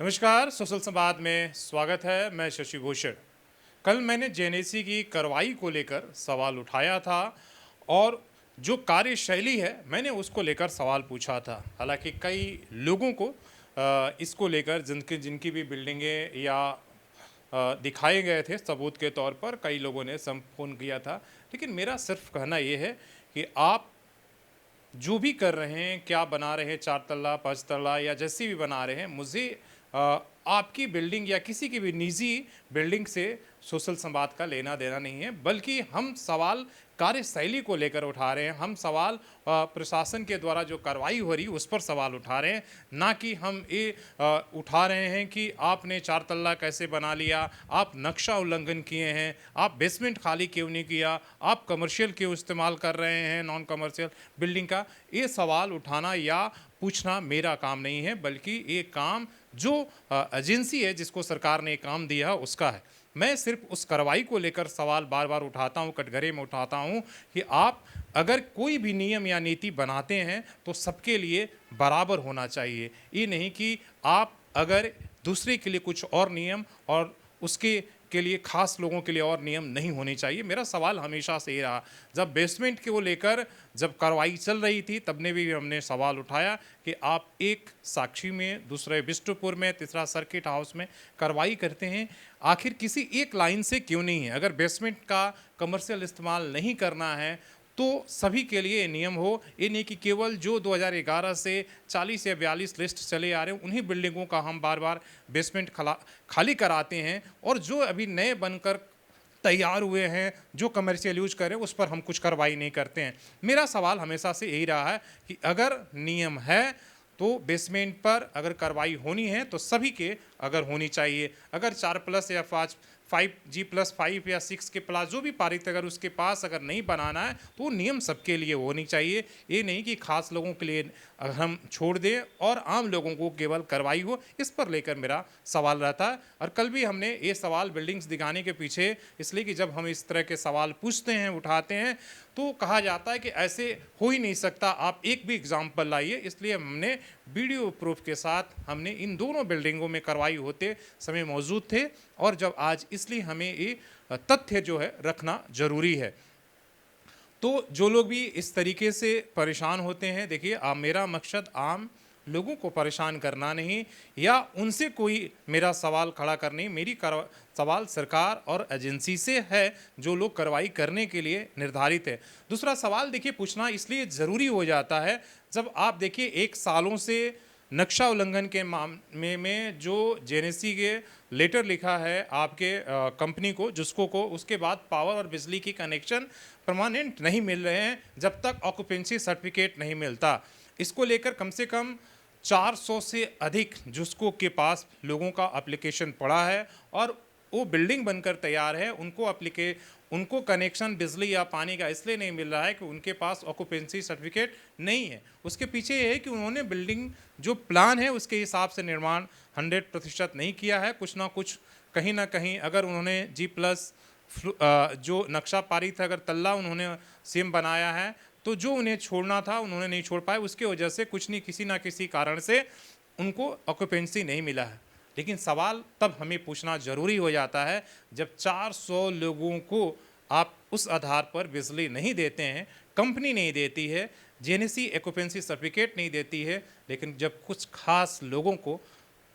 नमस्कार, सोशल संवाद में स्वागत है। मैं शशि भूषण। कल मैंने जेएनएससी की कार्रवाई को लेकर सवाल उठाया था और जो कार्यशैली है मैंने उसको लेकर सवाल पूछा था। हालांकि कई लोगों को इसको लेकर जिनकी जिनकी भी बिल्डिंगें या दिखाए गए थे सबूत के तौर पर, कई लोगों ने संपूर्ण किया था। लेकिन मेरा सिर्फ कहना ये है कि आप जो भी कर रहे हैं, क्या बना रहे हैं, 4 तल्ला 5 तल्ला या जैसी भी बना रहे हैं, मुझे आपकी बिल्डिंग या किसी की भी निजी बिल्डिंग से सोशल संवाद का लेना देना नहीं है। बल्कि हम सवाल कार्यशैली को लेकर उठा रहे हैं। हम सवाल प्रशासन के द्वारा जो कार्रवाई हो रही है उस पर सवाल उठा रहे हैं, ना कि हम ये उठा रहे हैं कि आपने 4 तल्ला कैसे बना लिया, आप नक्शा उल्लंघन किए हैं, आप बेसमेंट खाली क्यों नहीं किया, आप कमर्शियल क्यों इस्तेमाल कर रहे हैं नॉन कमर्शियल बिल्डिंग का। ये सवाल उठाना या पूछना मेरा काम नहीं है, बल्कि ये काम जो एजेंसी है जिसको सरकार ने काम दिया उसका है। मैं सिर्फ उस कार्रवाई को लेकर सवाल बार बार उठाता हूँ, कटघरे में उठाता हूँ कि आप अगर कोई भी नियम या नीति बनाते हैं तो सबके लिए बराबर होना चाहिए। ये नहीं कि आप अगर दूसरे के लिए कुछ और नियम और उसके के लिए खास लोगों के लिए और नियम नहीं होने चाहिए। मेरा सवाल हमेशा से ये रहा। जब बेसमेंट को लेकर जब कार्रवाई चल रही थी तब ने भी हमने सवाल उठाया कि आप एक साक्षी में, दूसरे बिष्टुपुर में, तीसरा सर्किट हाउस में कार्रवाई करते हैं, आखिर किसी एक लाइन से क्यों नहीं है। अगर बेसमेंट का कमर्शियल इस्तेमाल नहीं करना है तो सभी के लिए नियम हो। ये नहीं कि केवल जो 2011 से 40 या 42 लिस्ट चले आ रहे हैं उन्हीं बिल्डिंगों का हम बार बार बेसमेंट खाली कराते हैं, और जो अभी नए बनकर तैयार हुए हैं, जो कमर्शियल यूज कर रहे हैं, उस पर हम कुछ कार्रवाई नहीं करते हैं। मेरा सवाल हमेशा से यही रहा है कि अगर नियम है तो बेसमेंट पर अगर कार्रवाई होनी है तो सभी के अगर होनी चाहिए। अगर 4+ या 5G+5 या 6 के प्लस जो भी पारित अगर उसके पास अगर नहीं बनाना है तो वो नियम सबके लिए होनी चाहिए। ये नहीं कि खास लोगों के लिए हम छोड़ दें और आम लोगों को केवल कार्रवाई हो। इस पर लेकर मेरा सवाल रहता है। और कल भी हमने ये सवाल बिल्डिंग्स दिखाने के पीछे इसलिए कि जब हम इस तरह के सवाल पूछते हैं, उठाते हैं, तो कहा जाता है कि ऐसे हो ही नहीं सकता, आप एक भी एग्जाम्पल लाइए। इसलिए हमने वीडियो प्रूफ के साथ हमने इन दोनों बिल्डिंगों में कार्रवाई होते समय मौजूद थे, और जब आज इसलिए हमें ये तथ्य जो है रखना जरूरी है। तो जो लोग भी इस तरीके से परेशान होते हैं, देखिए मेरा मकसद आम लोगों को परेशान करना नहीं या उनसे कोई मेरा सवाल खड़ा करने, मेरी सवाल सरकार और एजेंसी से है जो लोग कार्रवाई करने के लिए निर्धारित है। दूसरा सवाल देखिए पूछना इसलिए ज़रूरी हो जाता है जब आप देखिए 1 सालों से नक्शा उल्लंघन के मामले में जो जेएनएससी के लेटर लिखा है आपके कंपनी को, जिसको को उसके बाद पावर और बिजली की कनेक्शन परमानेंट नहीं मिल रहे हैं जब तक ऑक्यूपेंसी सर्टिफिकेट नहीं मिलता। इसको लेकर कम से कम 400 से अधिक जिसको के पास लोगों का एप्लीकेशन पड़ा है और वो बिल्डिंग बनकर तैयार है, उनको कनेक्शन बिजली या पानी का इसलिए नहीं मिल रहा है कि उनके पास ऑक्यूपेंसी सर्टिफिकेट नहीं है। उसके पीछे ये है कि उन्होंने बिल्डिंग जो प्लान है उसके हिसाब से निर्माण 100% नहीं किया है। कुछ ना कुछ कहीं ना कहीं अगर उन्होंने G+ जो नक्शा पारित है, अगर तल्ला उन्होंने सेम बनाया है तो जो उन्हें छोड़ना था उन्होंने नहीं छोड़ पाए, उसके वजह से कुछ नहीं किसी ना किसी कारण से उनको ऑक्यूपेंसी नहीं मिला है। लेकिन सवाल तब हमें पूछना जरूरी हो जाता है जब 400 लोगों को आप उस आधार पर बिजली नहीं देते हैं, कंपनी नहीं देती है, जेएनएससी ऑक्यूपेंसी सर्टिफिकेट नहीं देती है, लेकिन जब कुछ खास लोगों को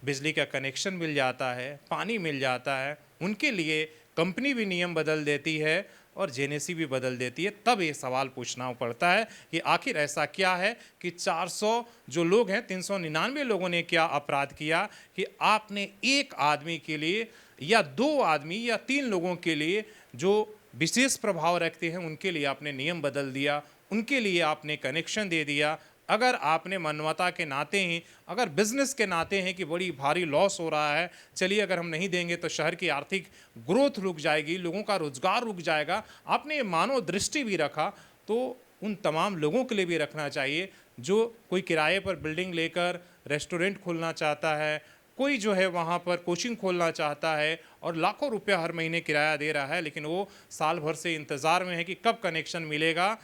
बिजली का कनेक्शन मिल जाता है, पानी मिल जाता है, उनके लिए कंपनी भी नियम बदल देती है और जेएनएससी भी बदल देती है, तब ये सवाल पूछना पड़ता है कि आखिर ऐसा क्या है कि 400 जो लोग हैं, 399 लोगों ने क्या अपराध किया कि आपने एक आदमी के लिए या 2 आदमी या 3 लोगों के लिए जो विशेष प्रभाव रखते हैं उनके लिए आपने नियम बदल दिया, उनके लिए आपने कनेक्शन दे दिया। अगर आपने मानवता के नाते ही, अगर बिजनेस के नाते हैं कि बड़ी भारी लॉस हो रहा है, चलिए अगर हम नहीं देंगे तो शहर की आर्थिक ग्रोथ रुक जाएगी, लोगों का रोजगार रुक जाएगा, आपने मानव दृष्टि भी रखा, तो उन तमाम लोगों के लिए भी रखना चाहिए जो कोई किराए पर बिल्डिंग लेकर रेस्टोरेंट खोलना चाहता है, कोई जो है वहाँ पर कोचिंग खोलना चाहता है और लाखों रुपया हर महीने किराया दे रहा है, लेकिन वो साल भर से इंतज़ार में है कि कब कनेक्शन मिलेगा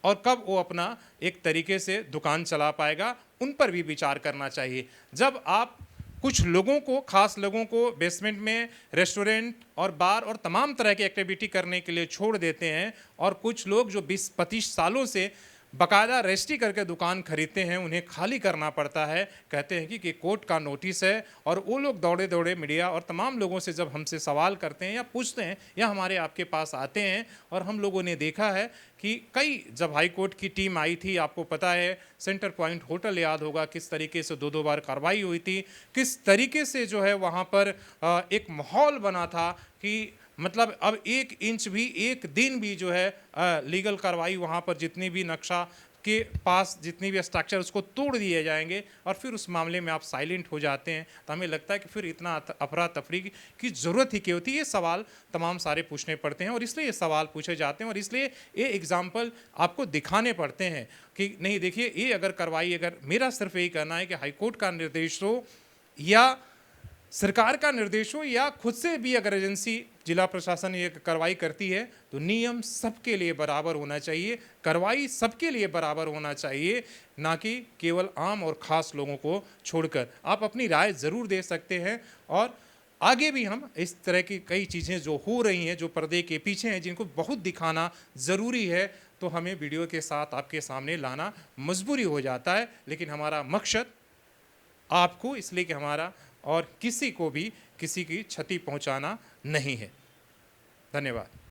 और कब वो अपना एक तरीके से दुकान चला पाएगा। उन पर भी विचार करना चाहिए। जब आप कुछ लोगों को, खास लोगों को बेसमेंट में रेस्टोरेंट और बार और तमाम तरह की एक्टिविटी करने के लिए छोड़ देते हैं, और कुछ लोग जो 20-25 सालों से बाकायदा रजिस्ट्री करके दुकान खरीदते हैं, उन्हें खाली करना पड़ता है। कहते हैं कि कोर्ट का नोटिस है, और वो लोग दौड़े दौड़े मीडिया और तमाम लोगों से जब हमसे सवाल करते हैं या पूछते हैं या हमारे आपके पास आते हैं, और हम लोगों ने देखा है कि कई, जब हाई कोर्ट की टीम आई थी, आपको पता है सेंटर पॉइंट होटल याद होगा, किस तरीके से 2-2 बार कार्रवाई हुई थी, किस तरीके से जो है वहाँ पर एक माहौल बना था कि मतलब अब 1 इंच भी, 1 दिन भी जो है लीगल कार्रवाई, वहाँ पर जितनी भी नक्शा के पास जितनी भी स्ट्रक्चर, उसको तोड़ दिए जाएंगे, और फिर उस मामले में आप साइलेंट हो जाते हैं। तो हमें लगता है कि फिर इतना अफरा तफरी की ज़रूरत ही क्यों थी। ये सवाल तमाम सारे पूछने पड़ते हैं, और इसलिए ये सवाल पूछे जाते हैं, और इसलिए ये एग्जाम्पल आपको दिखाने पड़ते हैं कि नहीं, देखिए ये अगर कार्रवाई, अगर मेरा सिर्फ यही कहना है कि हाईकोर्ट का निर्देश हो या सरकार का निर्देश हो या खुद से भी अगर एजेंसी, जिला प्रशासन ये कार्रवाई करती है, तो नियम सबके लिए बराबर होना चाहिए, कार्रवाई सबके लिए बराबर होना चाहिए, ना कि केवल आम और ख़ास लोगों को छोड़कर। आप अपनी राय ज़रूर दे सकते हैं, और आगे भी हम इस तरह की कई चीज़ें जो हो रही हैं, जो पर्दे के पीछे हैं, जिनको बहुत दिखाना ज़रूरी है, तो हमें वीडियो के साथ आपके सामने लाना मजबूरी हो जाता है। लेकिन हमारा मकसद आपको, इसलिए कि हमारा और किसी को भी किसी की क्षति पहुंचाना नहीं है। धन्यवाद।